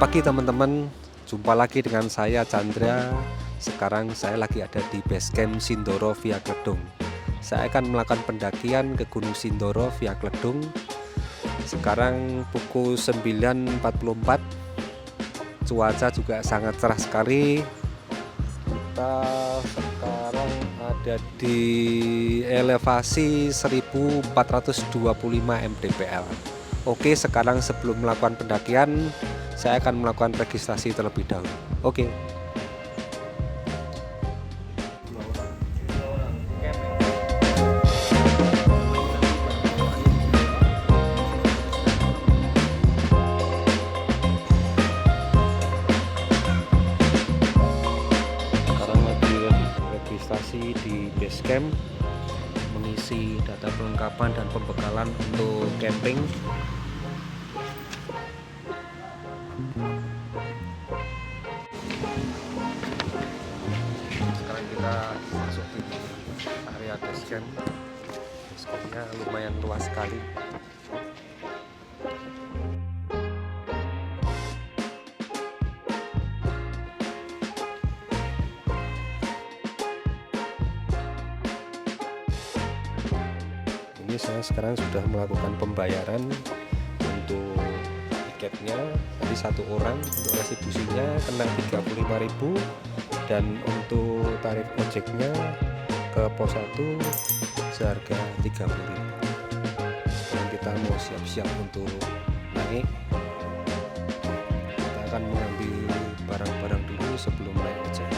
pagi teman-teman, jumpa lagi dengan saya Chandra. Sekarang saya lagi ada di Basecamp Sindoro via Kledung. Saya akan melakukan pendakian ke Gunung Sindoro via Kledung. Sekarang pukul 9.44. Cuaca juga sangat cerah sekali. Kita sekarang ada di elevasi 1425 mdpl. Oke, sekarang sebelum melakukan pendakian, saya akan melakukan registrasi terlebih dahulu. Oke. Sekarang lagi registrasi di Basecamp, mengisi data perlengkapan dan pembekalan untuk camping. Sekarang kita masuk di area Basecamp. Basecampnya lumayan luas sekali. Ini saya sekarang sudah melakukan pembayaran untuk tiketnya. Tadi satu orang untuk retribusinya kena 35.000, dan untuk tarif ojeknya ke pos 1 seharga 30.000. Sekarang kita mau siap-siap untuk naik. Kita akan mengambil barang-barang dulu sebelum naik ojek.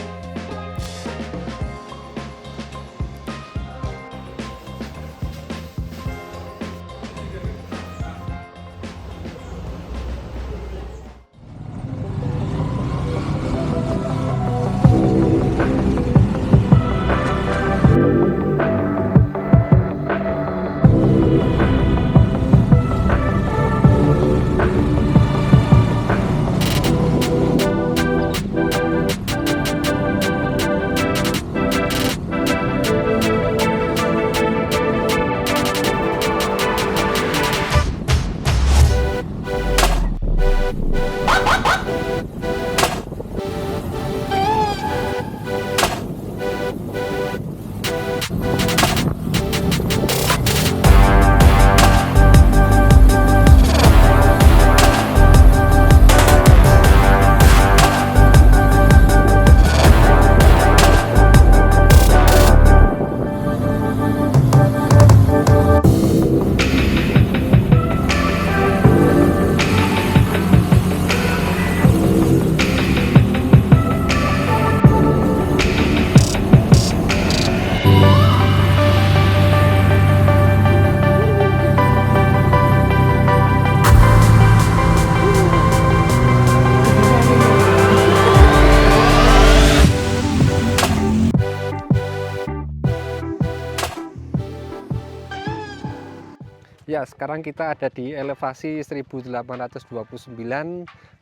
Ya, sekarang kita ada di elevasi 1829.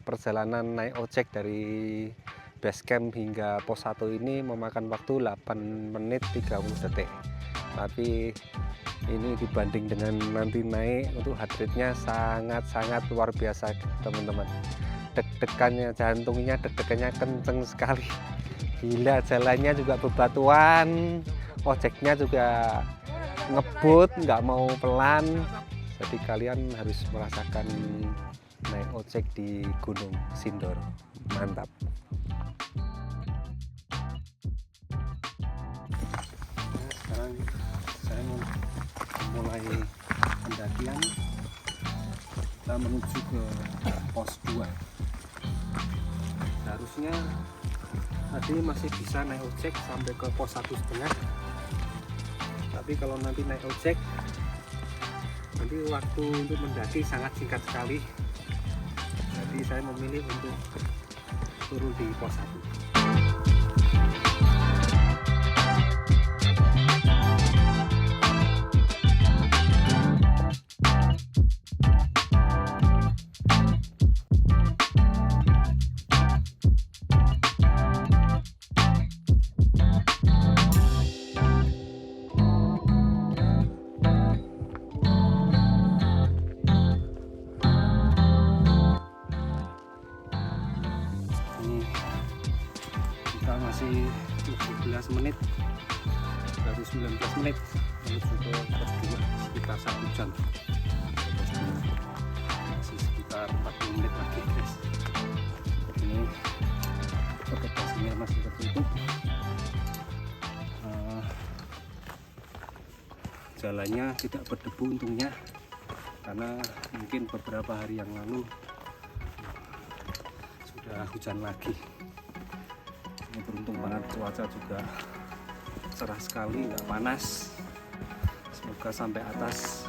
Perjalanan naik ojek dari Basecamp hingga pos 1 ini memakan waktu 8 menit 30 detik. Tapi ini dibanding dengan nanti naik, untuk heart rate-nya sangat-sangat luar biasa teman-teman. Deg-degannya, jantungnya deg-degannya kenceng sekali. Gila, jalannya juga bebatuan, ojeknya juga ngebut, nggak mau pelan. Jadi kalian harus merasakan naik ojek di Gunung Sindoro. Mantap. Nah, sekarang saya mau mulai pendakian. Kita menuju ke pos 2. Harusnya tadi masih bisa naik ojek sampai ke pos 1,5. Tapi kalau nanti naik ojek, nanti waktu untuk mendaki sangat singkat sekali. Jadi saya memilih untuk turun di pos 1. menit, baru 19 menit menuju ke pos 2, sekitar 1 jam. Pos 2 masih sekitar 40 menit lagi guys. Ini vegetasinya masih tertutup, jalannya tidak berdebu untungnya, karena mungkin beberapa hari yang lalu sudah hujan lagi. Ini beruntung banget, cuaca juga cerah sekali, nggak panas. Semoga sampai atas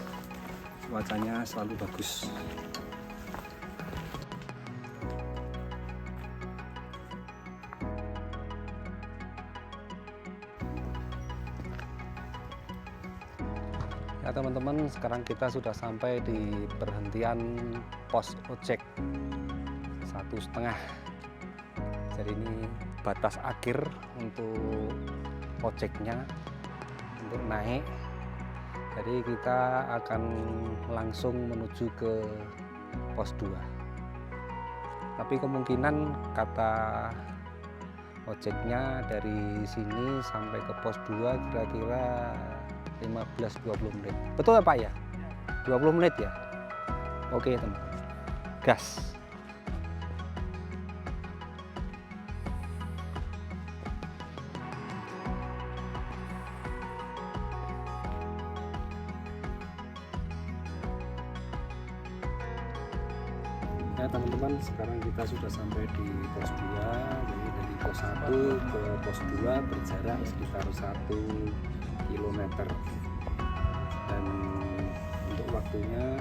cuacanya selalu bagus. Ya teman-teman, sekarang kita sudah sampai di perhentian pos ojek 1,5. Jadi ini batas akhir untuk ojeknya untuk naik. Jadi kita akan langsung menuju ke pos 2. Tapi kemungkinan kata ojeknya dari sini sampai ke pos 2 kira-kira 15-20 menit. Betul ya Pak ya? 20 menit ya? Oke teman, gas. Ya teman-teman, sekarang kita sudah sampai di pos 2. Jadi dari pos 1 ke pos 2 berjarak sekitar 1 km. Dan untuk waktunya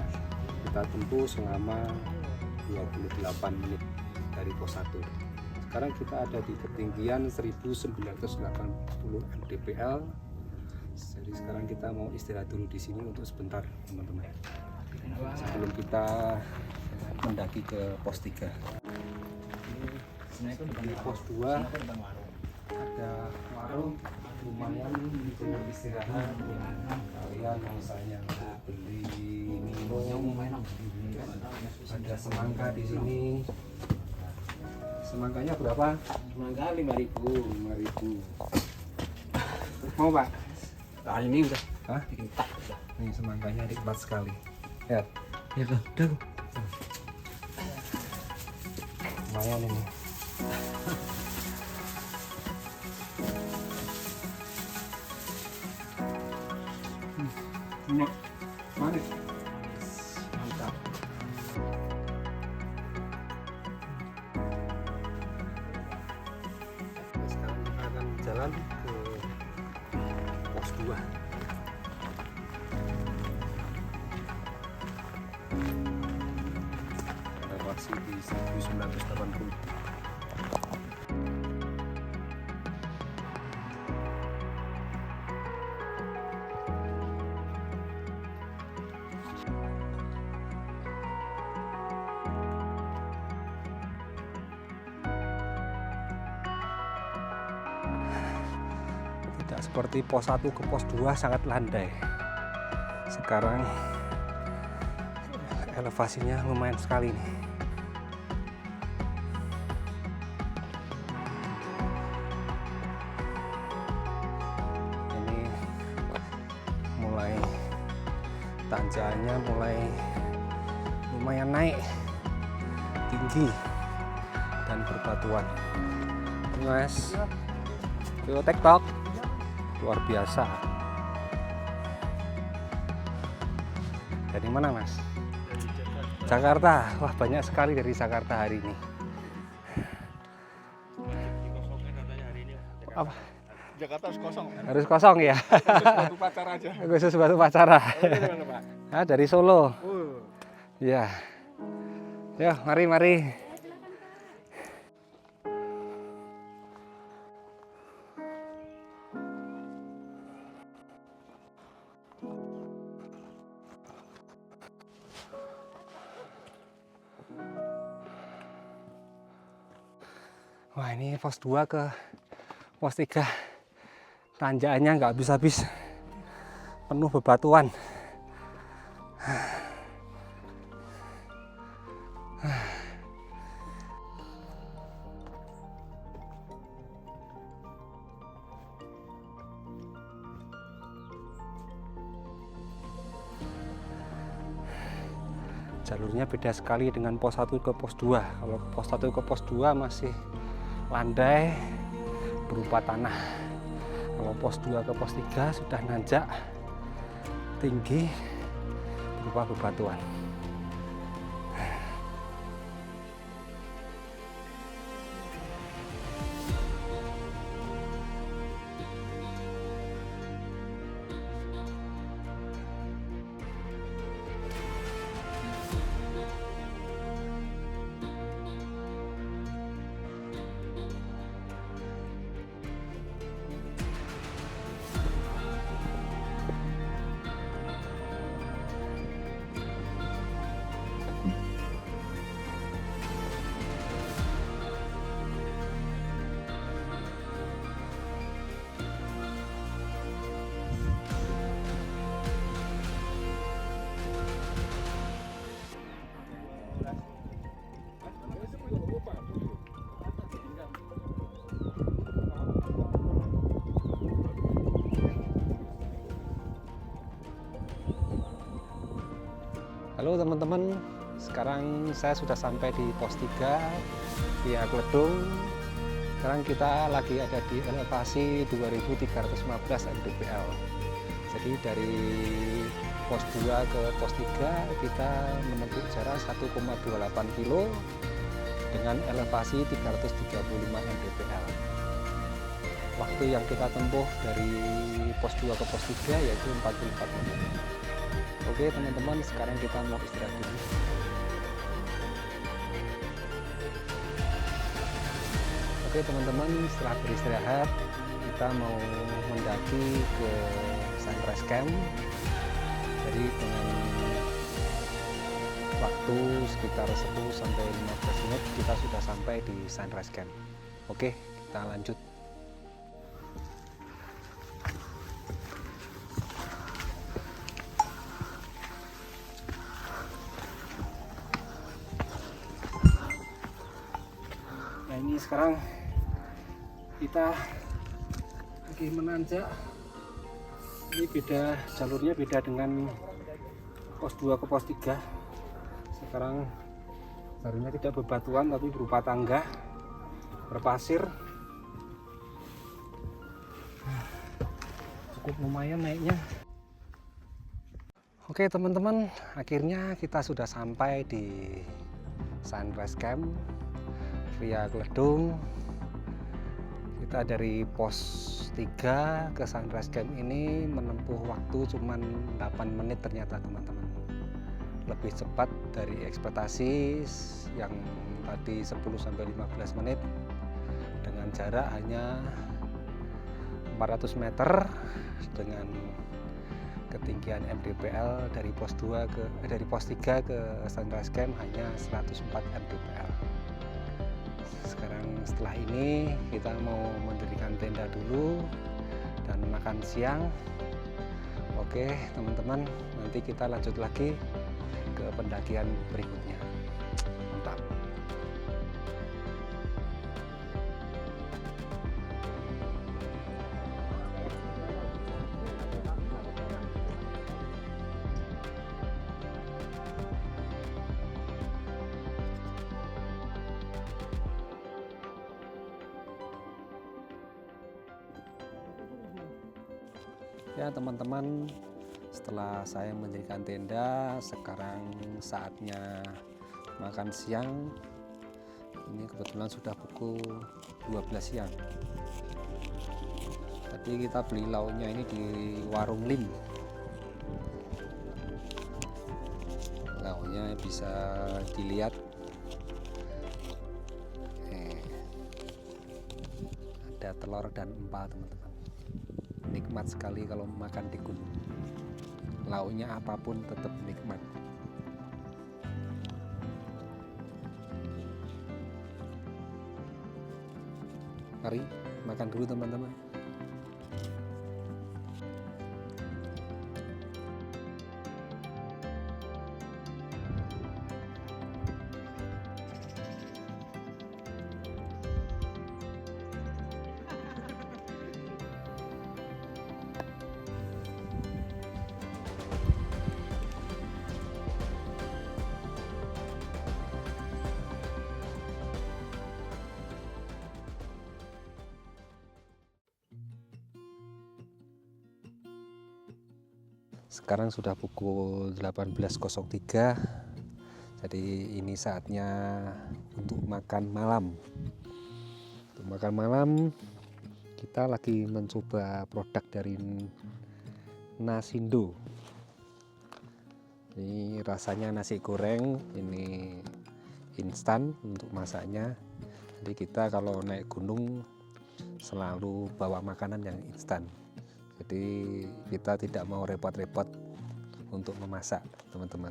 kita tempuh selama 28 menit dari pos 1. Sekarang kita ada di ketinggian 1980 mdpl. Jadi sekarang kita mau istirahat dulu di sini untuk sebentar teman-teman, sebelum kita mendaki ke pos 3. Di pos 2 ada warung lumayan untuk istirahat. Kalian misalnya untuk beli minum, ada semangka di sini. Semangkanya berapa? Semangka 5.000. Mau Pak? Nah, ini udah. Hah? Dikintak. Ini semangkanya nikmat sekali. Lihat. Ya kan, udah. Lumayan ini. Minyak manis. Mantap. Sekarang kita akan jalan ke pos 2. Elevasi di 1980. Tidak seperti pos 1 ke pos 2 sangat landai. Sekarang elevasinya lumayan sekali nih. Ini mulai tanjakannya mulai lumayan naik tinggi dan berbatuan. Mas, video TikTok luar biasa. Dari mana Mas? Jakarta. Wah, banyak sekali dari Jakarta hari ini. Apa? Jakarta harus kosong. Harus kosong ya. Batu pacar aja. Khusus batu pacara. Gimana, Pak? Nah, dari Solo. Ya. Ya, mari. Wah, ini pos 2 ke pos 3. Tanjakannya nggak habis-habis. Penuh bebatuan. jalurnya beda sekali dengan pos 1 ke pos 2. Kalau pos 1 ke pos 2 masih landai berupa tanah. Kalau pos 2 ke pos 3 sudah nanjak tinggi berupa bebatuan. Halo teman-teman, sekarang saya sudah sampai di pos 3 via Kledung. Sekarang kita lagi ada di elevasi 2315 mdpl. Jadi dari pos 2 ke pos 3 kita menempuh jarak 1,28 km dengan elevasi 335 mdpl. Waktu yang kita tempuh dari pos 2 ke pos 3 yaitu 44 menit. Oke teman-teman, sekarang kita mau istirahat dulu. Oke teman-teman, setelah beristirahat kita mau mendaki ke Sunrise Camp. Jadi dengan waktu sekitar 10 sampai 15 menit kita sudah sampai di Sunrise Camp. Oke, kita lanjut. Ini sekarang kita lagi menanjak. Ini beda jalurnya, beda dengan pos 2 ke pos 3. Sekarang jalurnya tidak bebatuan tapi berupa tangga berpasir. Cukup lumayan naiknya. Oke teman-teman, akhirnya kita sudah sampai di Sunrise Camp via Kledung. Kita dari pos 3 ke Sunrise Camp ini menempuh waktu cuman 8 menit ternyata teman-teman. Lebih cepat dari ekspektasi yang tadi 10 sampai 15 menit dengan jarak hanya 400 meter dengan ketinggian mdpl dari pos 2 ke dari pos 3 ke Sunrise Camp hanya 104 mdpl. Sekarang setelah ini kita mau mendirikan tenda dulu dan makan siang. Oke teman-teman, nanti kita lanjut lagi ke pendakian berikutnya. Mantap. Ya teman-teman, setelah saya mendirikan tenda, sekarang saatnya makan siang. Ini kebetulan sudah pukul 12 siang. Tadi kita beli lauknya ini di warung Lim. Lauknya bisa dilihat. Ada telur dan empal teman-teman. Nikmat sekali kalau makan di gunung. Lauknya apapun tetap nikmat. Mari makan dulu teman-teman. Sekarang sudah pukul 18.03. Jadi ini saatnya untuk makan malam. Untuk makan malam kita lagi mencoba produk dari Nasindo. Ini rasanya nasi goreng, ini instan untuk masaknya. Jadi kita kalau naik gunung selalu bawa makanan yang instan. Jadi kita tidak mau repot-repot untuk memasak, teman-teman.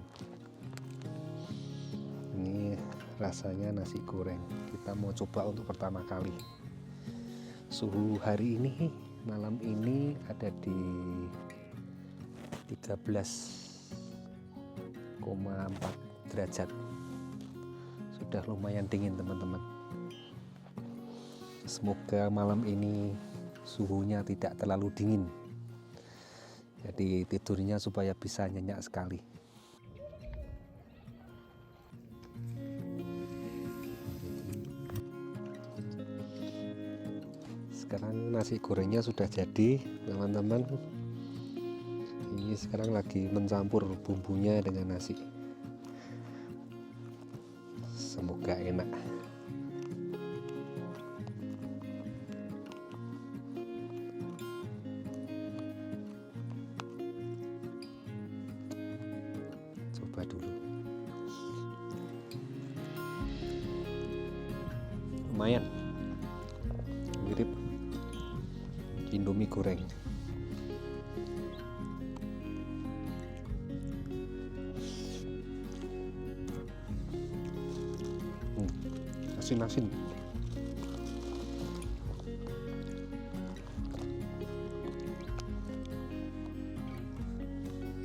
Ini rasanya nasi goreng. Kita mau coba untuk pertama kali. Suhu hari ini malam ini ada di 13,4 derajat. Sudah lumayan dingin, teman-teman. Semoga malam ini suhunya tidak terlalu dingin. Jadi tidurnya supaya bisa nyenyak sekali. Sekarang nasi gorengnya sudah jadi, teman-teman. Ini sekarang lagi mencampur bumbunya dengan nasi. Semoga enak. Coba dulu. Lumayan. Mirip Indomie goreng. Asin-asin.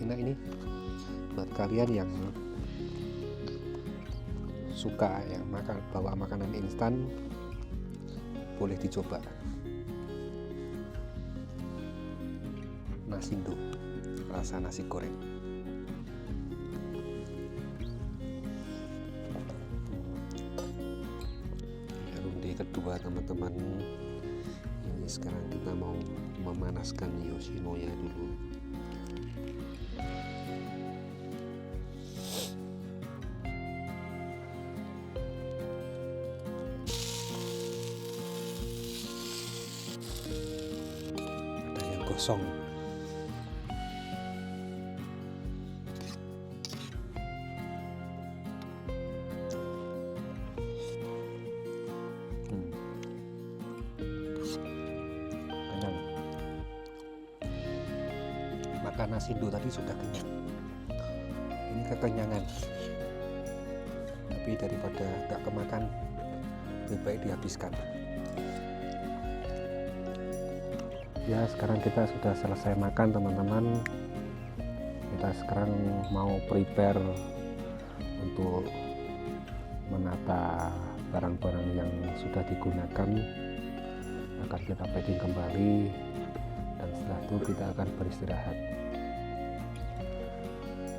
Enak ini buat kalian yang suka yang bawa makanan instan, boleh dicoba. Nasindo rasa nasi goreng. Ronde kedua, teman-teman. Ini sekarang kita mau memanaskan Yoshinoya dulu. Ada yang gosong. Kenyang. Makan nasindo tadi sudah kenyang. Ini kekenyangan. Tapi daripada gak kemakan, lebih baik dihabiskan. Ya, sekarang kita sudah selesai makan, teman-teman. Kita sekarang mau prepare untuk menata barang-barang yang sudah digunakan. Akan kita packing kembali, dan setelah itu kita akan beristirahat.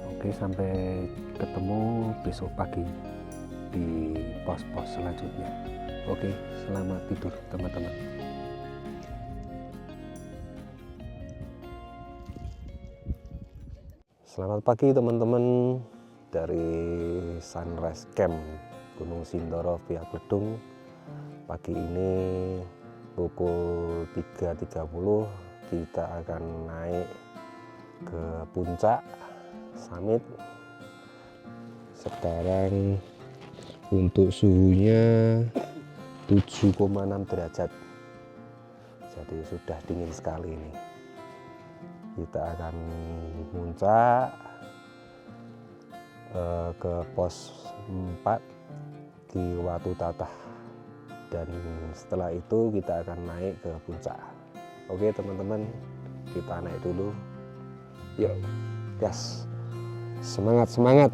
Oke, sampai ketemu besok pagi di pos-pos selanjutnya. Oke, selamat tidur, teman-teman. Selamat pagi, teman-teman, dari Sunrise Camp Gunung Sindoro via Bedung. Pagi ini pukul 3.30 kita akan naik ke puncak summit. Sekarang untuk suhunya 7,6 derajat, jadi sudah dingin sekali ini. Kita akan muncak ke pos 4 di Watu Tatah, dan setelah itu kita akan naik ke puncak. Oke, teman-teman, kita naik dulu. Yuk, gas, semangat, semangat.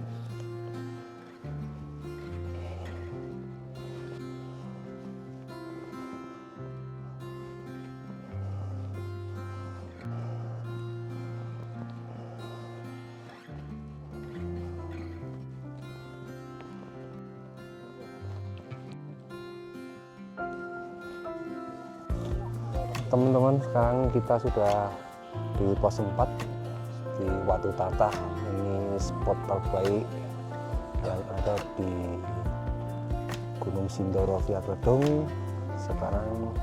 Teman-teman, sekarang kita sudah di pos 4. mendaki Watu Tatah. Ini spot terbaik yang ada di Gunung Sindoro Via Gedung. Sekarang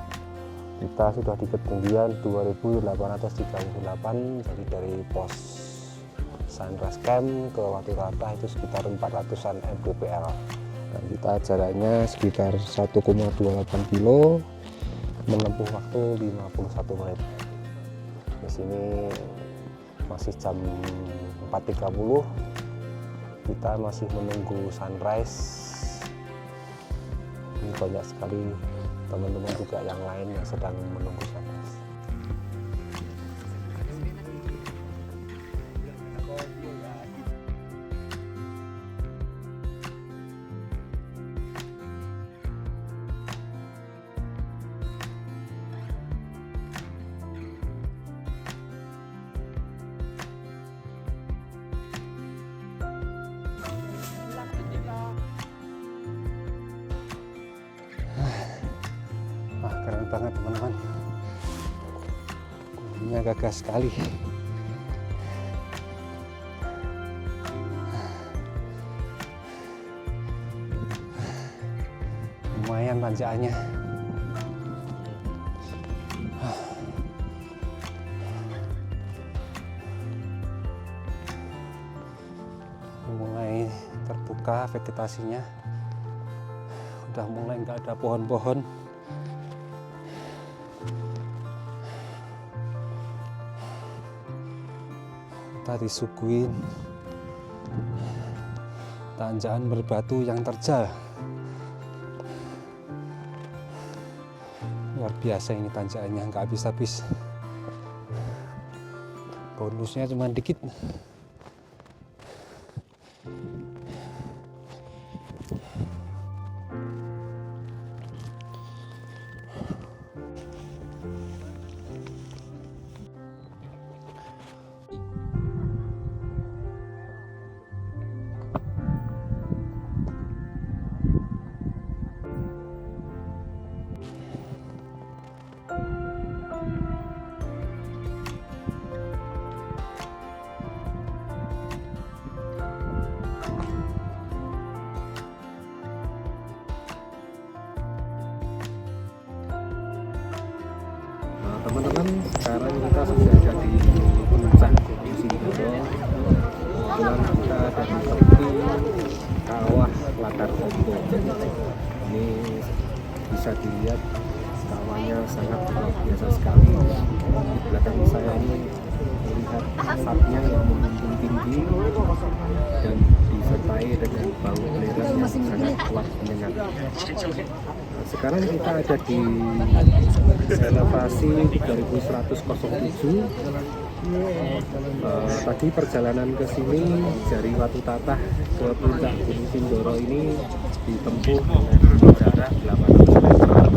kita sudah di ketinggian 2838, jadi dari pos Sunrise Camp ke Watu Tatah itu sekitar 400-an mdpl, dan kita jaraknya sekitar 1,28 kilo, menempuh waktu 51 menit. Di sini masih jam 4.30, kita masih menunggu sunrise. Ini banyak sekali teman-teman juga yang lain yang sedang menunggu sunrise. Keren banget teman-teman, gunungnya gagah sekali. Lumayan tanjakannya. Mulai terbuka vegetasinya, udah mulai nggak ada pohon-pohon. Kita disuguhin tanjakan berbatu yang terjal. Luar biasa ini tanjakannya, nggak habis-habis. Bonusnya cuma dikit. Teman-teman, sekarang kita sudah ada di puncak Gunung Sindoro. Kebetulan kita ada di tepi kawah Latar Ombo. Ini bisa dilihat kawahnya sangat luar biasa sekali. Di belakang saya ini melihat asapnya yang membumbung tinggi dan disertai dengan bau belerang yang sangat kuat menyengat. Sekarang kita ada di elevasi 3107. Tadi perjalanan ke sini dari Watu Tatah ke puncak Gunung Sindoro ini ditempuh dengan jarak 800 meter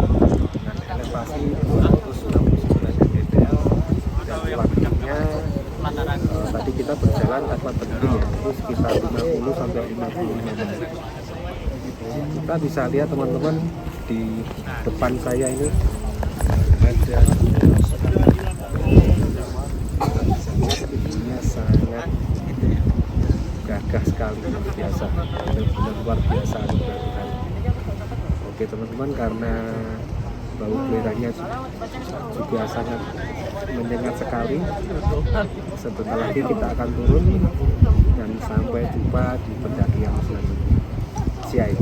dengan elevasi 269 mdpl, dan waktunya tadi kita berjalan tanpa berhenti ya, itu sekitar 50 sampai 55 menit. Kita bisa lihat teman-teman, di depan saya ini ada ininya sangat gagah sekali, luar biasa, benar-benar luar biasa. Oke teman-teman, karena bau belerangnya juga sangat menyengat sekali, sebentar lagi kita akan turun dan sampai jumpa di pendakian selanjutnya. Siap.